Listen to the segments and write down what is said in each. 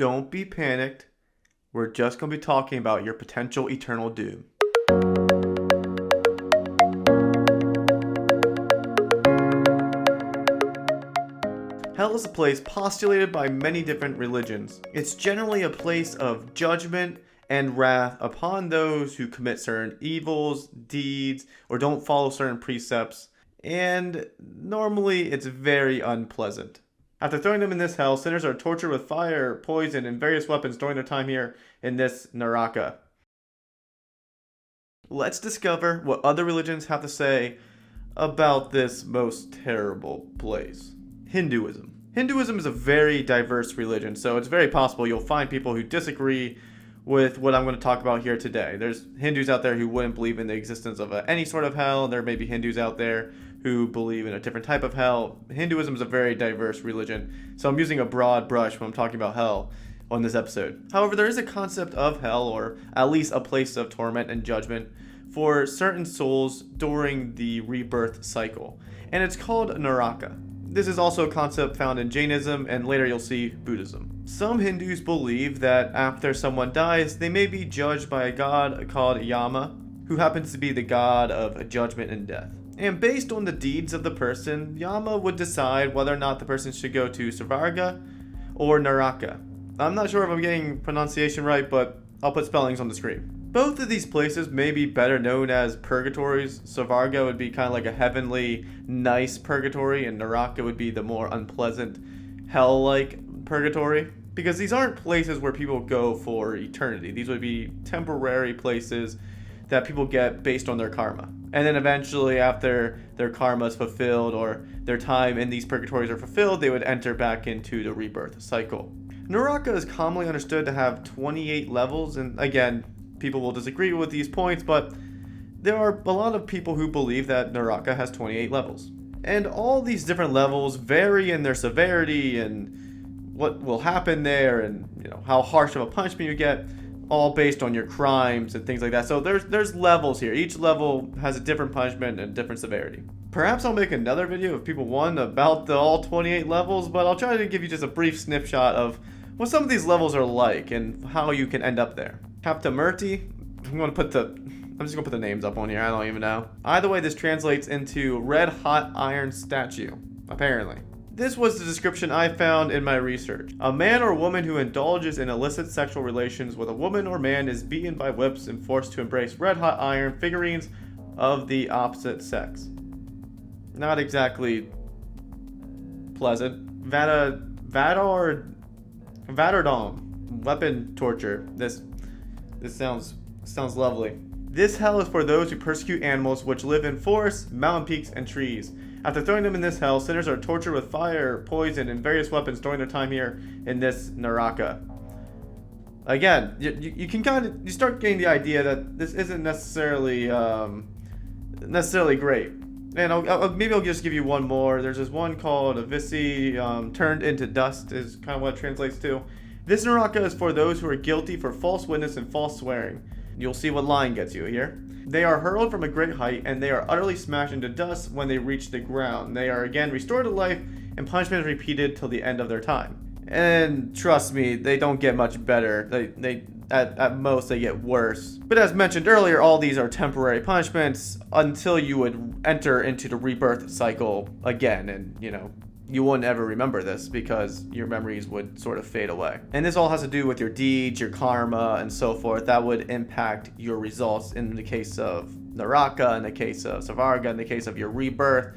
Don't be panicked. We're just going to be talking about your potential eternal doom. Hell is a place postulated by many different religions. It's generally a place of judgment and wrath upon those who commit certain evils, deeds, or don't follow certain precepts, and normally it's very unpleasant. After throwing them in this hell, sinners are tortured with fire, poison, and various weapons during their time here in this Naraka. Let's discover what other religions have to say about this most terrible place. Hinduism. Hinduism is a very diverse religion, so it's very possible you'll find people who disagree with what I'm going to talk about here today. There's Hindus out there who wouldn't believe in the existence of any sort of hell. There may be Hindus out there who believe in a different type of hell. Hinduism is a very diverse religion, so I'm using a broad brush when I'm talking about hell on this episode. However, there is a concept of hell, or at least a place of torment and judgment for certain souls during the rebirth cycle, and it's called Naraka. This is also a concept found in Jainism, and later you'll see Buddhism. Some Hindus believe that after someone dies, they may be judged by a god called Yama, who happens to be the god of judgment and death. And based on the deeds of the person, Yama would decide whether or not the person should go to Svarga or Naraka. I'm not sure if I'm getting pronunciation right, but I'll put spellings on the screen. Both of these places may be better known as purgatories. Svarga would be kind of like a heavenly, nice purgatory, and Naraka would be the more unpleasant, hell-like purgatory. Because these aren't places where people go for eternity. These would be temporary places that people get based on their karma. And then eventually, after their karma is fulfilled or their time in these purgatories are fulfilled, they would enter back into the rebirth cycle. Naraka is commonly understood to have 28 levels, and again, people will disagree with these points, but there are a lot of people who believe that Naraka has 28 levels. And all these different levels vary in their severity and what will happen there, and how harsh of a punishment you get, all based on your crimes and things like that. So there's levels here. Each level has a different punishment and different severity. Perhaps I'll make another video if people want about the all 28 levels, but I'll try to give you just a brief snapshot of what some of these levels are like and how you can end up there. Kaptamurti, I'm just gonna put the names up on here, I don't even know. Either way, this translates into red hot iron statue, apparently. This was the description I found in my research. A man or woman who indulges in illicit sexual relations with a woman or man is beaten by whips and forced to embrace red hot iron figurines of the opposite sex. Not exactly pleasant. Vadardom, weapon torture. This sounds lovely. This hell is for those who persecute animals which live in forests, mountain peaks, and trees. After throwing them in this hell, sinners are tortured with fire, poison, and various weapons during their time here in this Naraka. Again, you can you start getting the idea that this isn't necessarily great. And maybe I'll just give you one more. There's this one called Avisi, turned into dust is kind of what it translates to. This Naraka is for those who are guilty for false witness and false swearing. You'll see what line gets you here. They are hurled from a great height, and they are utterly smashed into dust when they reach the ground. They are again restored to life, and punishment is repeated till the end of their time. And trust me, they don't get much better. They at most they get worse. But as mentioned earlier, all these are temporary punishments until you would enter into the rebirth cycle again, and you wouldn't ever remember this because your memories would sort of fade away. And this all has to do with your deeds, your karma, and so forth. That would impact your results in the case of Naraka, in the case of Svarga, in the case of your rebirth.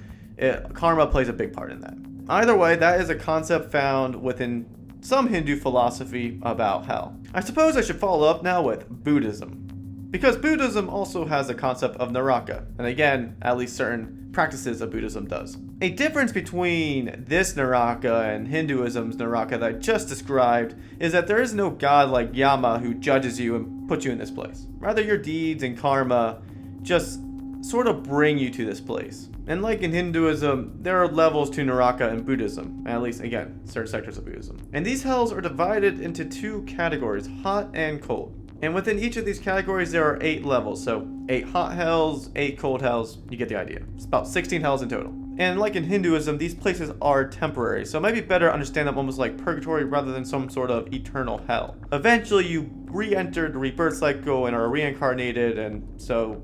Karma plays a big part in that. Either way, that is a concept found within some Hindu philosophy about hell. I suppose I should follow up now with Buddhism, because Buddhism also has a concept of Naraka, and again, at least certain practices of Buddhism does. A difference between this Naraka and Hinduism's Naraka that I just described is that there is no god like Yama who judges you and puts you in this place. Rather, your deeds and karma just sort of bring you to this place. And like in Hinduism, there are levels to Naraka in Buddhism, at least, again, certain sectors of Buddhism. And these hells are divided into two categories, hot and cold. And within each of these categories, there are 8 levels. So 8 hot hells, 8 cold hells, you get the idea. It's about 16 hells in total. And like in Hinduism, these places are temporary, so it might be better to understand them almost like purgatory rather than some sort of eternal hell. Eventually, you re-enter the rebirth cycle and are reincarnated, and so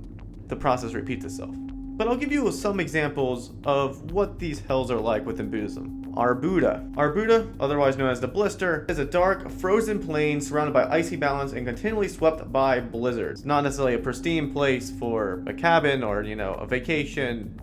the process repeats itself. But I'll give you some examples of what these hells are like within Buddhism. Arbuda, otherwise known as the Blister, is a dark, frozen plain surrounded by icy mountains and continually swept by blizzards. Not necessarily a pristine place for a cabin or, a vacation.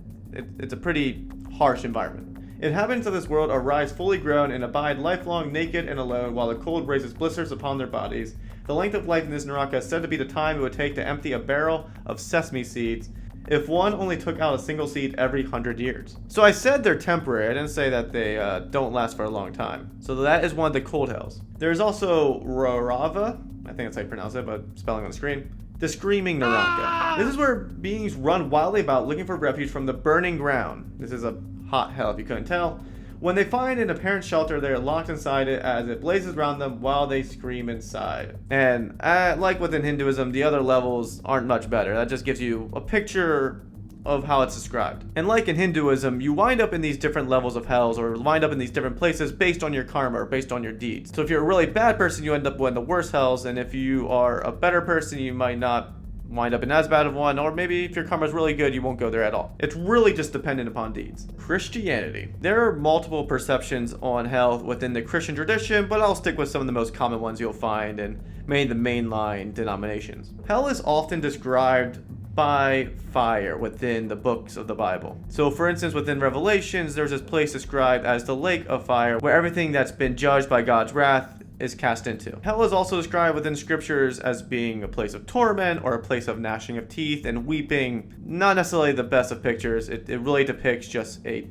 It's a pretty harsh environment. Inhabitants of this world arise fully grown and abide lifelong naked and alone while the cold raises blisters upon their bodies. The length of life in this Naraka is said to be the time it would take to empty a barrel of sesame seeds if one only took out a single seed every 100 years. So I said they're temporary. I didn't say that they don't last for a long time. So that is one of the cold hells. There's also Rarava, I think that's how you pronounce it, but spelling on the screen. The Screaming Naraka. This is where beings run wildly about looking for refuge from the burning ground. This is a hot hell if you couldn't tell. When they find an apparent shelter, they are locked inside it as it blazes around them while they scream inside. And like within Hinduism, the other levels aren't much better. That just gives you a picture of how it's described. And like in Hinduism, you wind up in these different levels of hells or wind up in these different places based on your karma or based on your deeds. So if you're a really bad person, you end up in the worst hells, and if you are a better person, you might not wind up in as bad of one, or maybe if your karma is really good, you won't go there at all. It's really just dependent upon deeds. Christianity. There are multiple perceptions on hell within the Christian tradition, but I'll stick with some of the most common ones you'll find in many of the mainline denominations. Hell is often described by fire within the books of the Bible. So for instance, within Revelations, there's this place described as the lake of fire, where everything that's been judged by God's wrath is cast into. Hell is also described within scriptures as being a place of torment or a place of gnashing of teeth and weeping. Not necessarily the best of pictures. It really depicts just a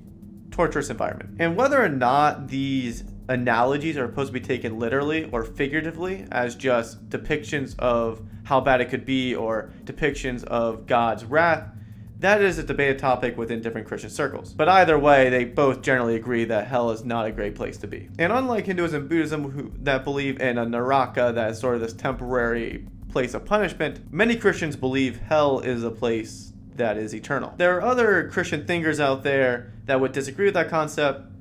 torturous environment. And whether or not these analogies are supposed to be taken literally or figuratively as just depictions of how bad it could be or depictions of God's wrath, that is a debated topic within different Christian circles. But either way, they both generally agree that hell is not a great place to be. And unlike Hinduism and Buddhism that believe in a Naraka, that is sort of this temporary place of punishment, many Christians believe hell is a place that is eternal. There are other Christian thinkers out there that would disagree with that concept,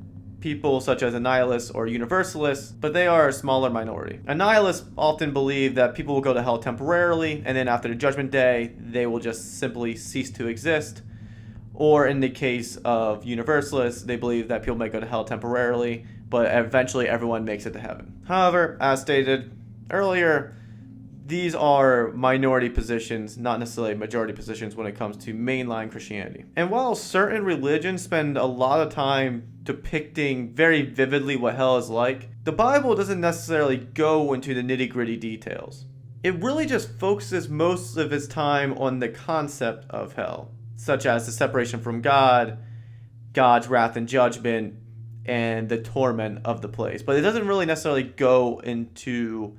people such as nihilists or universalists, but they are a smaller minority. Nihilists often believe that people will go to hell temporarily, and then after the judgment day, they will just simply cease to exist. Or in the case of universalists, they believe that people may go to hell temporarily, but eventually everyone makes it to heaven. However, as stated earlier, these are minority positions, not necessarily majority positions when it comes to mainline Christianity. And while certain religions spend a lot of time depicting very vividly what hell is like, the Bible doesn't necessarily go into the nitty-gritty details. It really just focuses most of its time on the concept of hell, such as the separation from God, God's wrath and judgment, and the torment of the place. But it doesn't really necessarily go into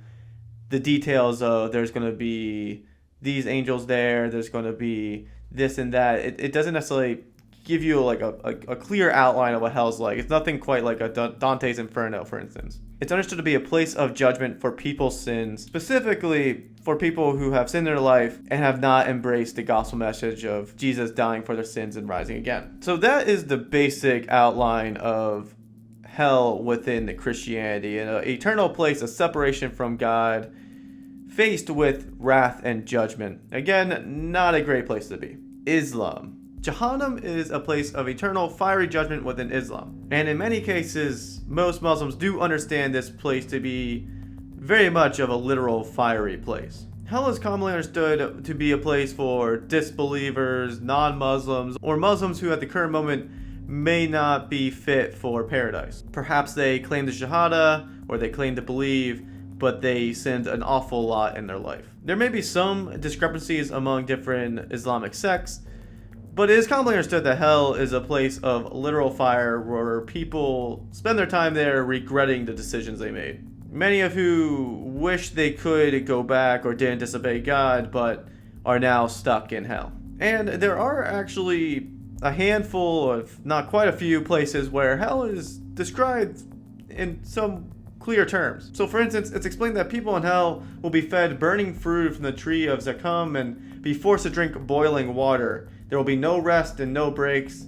the details of there's going to be these angels there's going to be this and that. It doesn't necessarily give you like a clear outline of what hell's like. It's nothing quite like a Dante's Inferno, for instance. It's understood to be a place of judgment for people's sins, specifically for people who have sinned in their life and have not embraced the gospel message of Jesus dying for their sins and rising again. So that is the basic outline of hell within the Christianity, an eternal place of separation from God, faced with wrath and judgment. Again, not a great place to be. Islam. Jahannam is a place of eternal fiery judgment within Islam. And in many cases, most Muslims do understand this place to be very much of a literal fiery place. Hell is commonly understood to be a place for disbelievers, non-Muslims, or Muslims who at the current moment may not be fit for paradise. Perhaps they claim the Shahada, or they claim to believe, but they sinned an awful lot in their life. There may be some discrepancies among different Islamic sects, but it is commonly understood that hell is a place of literal fire where people spend their time there regretting the decisions they made. Many of who wish they could go back or didn't disobey God, but are now stuck in hell. And there are actually a handful of, not quite a few places where hell is described in some clear terms. So for instance, it's explained that people in hell will be fed burning fruit from the tree of Zakum and be forced to drink boiling water. There will be no rest and no breaks.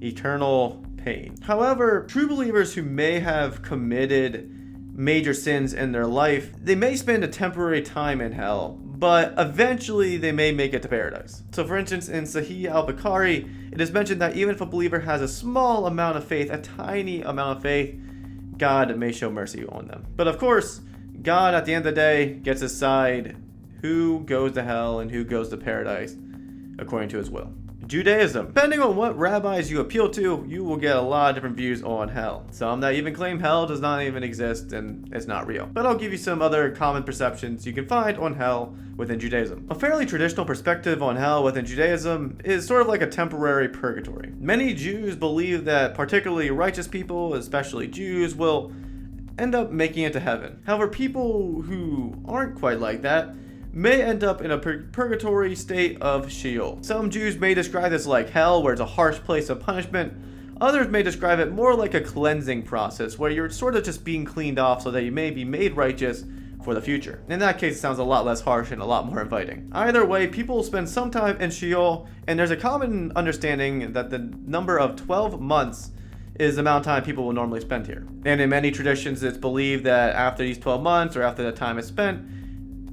eternal pain. However, true believers who may have committed major sins in their life, they may spend a temporary time in hell, but eventually they may make it to paradise. So for instance, in Sahih al-Bukhari, it is mentioned that even if a believer has a small amount of faith, a tiny amount of faith, God may show mercy on them. But of course, God at the end of the day gets to decide who goes to hell and who goes to paradise according to his will. Judaism. Depending on what rabbis you appeal to, you will get a lot of different views on hell. Some that even claim hell does not even exist and it's not real. But I'll give you some other common perceptions you can find on hell within Judaism. A fairly traditional perspective on hell within Judaism is sort of like a temporary purgatory. Many Jews believe that particularly righteous people, especially Jews, will end up making it to heaven. However, people who aren't quite like that may end up in a purgatory state of Sheol. Some Jews may describe this like hell, where it's a harsh place of punishment. Others may describe it more like a cleansing process, where you're sort of just being cleaned off so that you may be made righteous for the future. In that case, it sounds a lot less harsh and a lot more inviting. Either way, people will spend some time in Sheol, and there's a common understanding that the number of 12 months is the amount of time people will normally spend here. And in many traditions, it's believed that after these 12 months, or after the time is spent,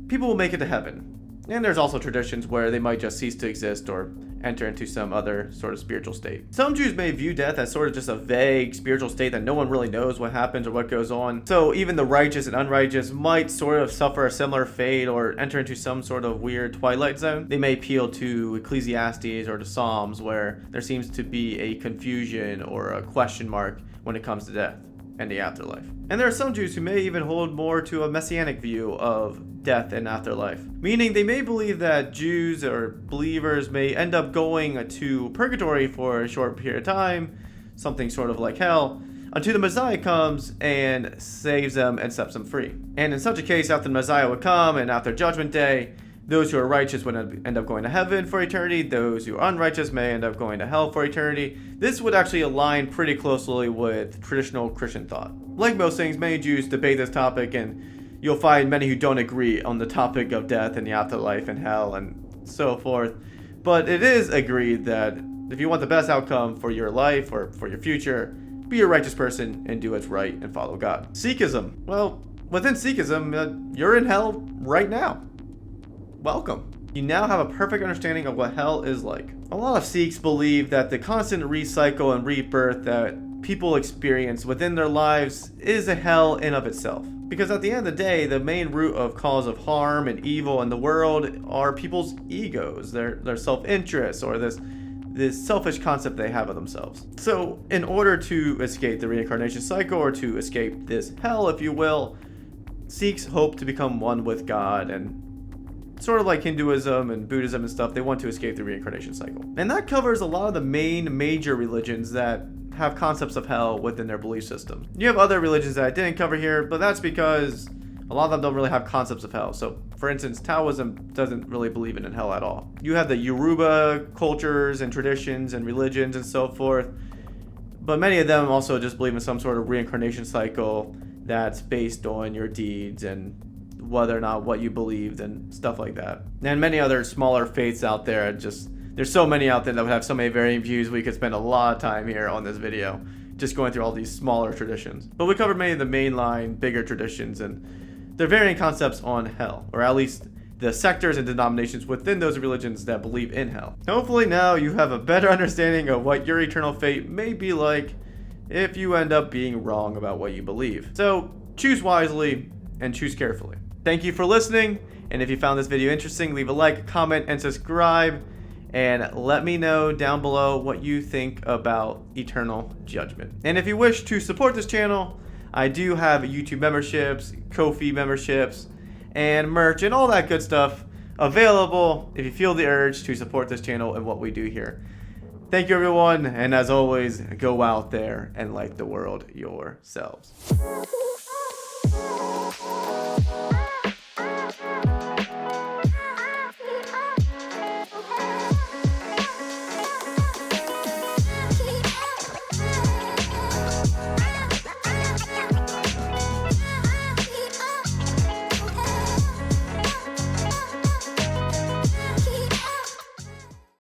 people will make it to heaven. And there's also traditions where they might just cease to exist or enter into some other sort of spiritual state. Some Jews may view death as sort of just a vague spiritual state that no one really knows what happens or what goes on. So even the righteous and unrighteous might sort of suffer a similar fate or enter into some sort of weird twilight zone. They may appeal to Ecclesiastes or to Psalms, where there seems to be a confusion or a question mark when it comes to death and the afterlife. And there are some Jews who may even hold more to a messianic view of death and afterlife, meaning they may believe that Jews or believers may end up going to purgatory for a short period of time, something sort of like hell, until the Messiah comes and saves them and sets them free. And in such a case, after the Messiah would come and after Judgment Day, those who are righteous would end up going to heaven for eternity. Those who are unrighteous may end up going to hell for eternity. This would actually align pretty closely with traditional Christian thought. Like most things, many Jews debate this topic, and you'll find many who don't agree on the topic of death and the afterlife and hell and so forth. But it is agreed that if you want the best outcome for your life or for your future, be a righteous person and do what's right and follow God. Sikhism. Well, within Sikhism, you're in hell right now. Welcome. You now have a perfect understanding of what hell is like. A lot of Sikhs believe that the constant recycle and rebirth that people experience within their lives is a hell in of itself. Because at the end of the day, the main root of cause of harm and evil in the world are people's egos, their self-interest, or this selfish concept they have of themselves. So in order to escape the reincarnation cycle, or to escape this hell, if you will, Sikhs hope to become one with God, and sort of like Hinduism and Buddhism and stuff, they want to escape the reincarnation cycle. And that covers a lot of the main major religions that have concepts of hell within their belief system. You have other religions that I didn't cover here, but that's because a lot of them don't really have concepts of hell. So for instance, Taoism doesn't really believe in hell at all. You have the Yoruba cultures and traditions and religions and so forth, but many of them also just believe in some sort of reincarnation cycle that's based on your deeds and whether or not what you believed and stuff like that. And many other smaller faiths out there. There's so many out there that would have so many varying views. We could spend a lot of time here on this video just going through all these smaller traditions. But we covered many of the mainline bigger traditions and their varying concepts on hell, or at least the sectors and denominations within those religions that believe in hell. Hopefully now you have a better understanding of what your eternal fate may be like if you end up being wrong about what you believe. So choose wisely and choose carefully. Thank you for listening, and if you found this video interesting, leave a like, comment, and subscribe, and let me know down below what you think about eternal judgment. And if you wish to support this channel, I do have YouTube memberships, Ko-fi memberships, and merch, and all that good stuff available if you feel the urge to support this channel and what we do here. Thank you, everyone, and as always, go out there and light the world yourselves.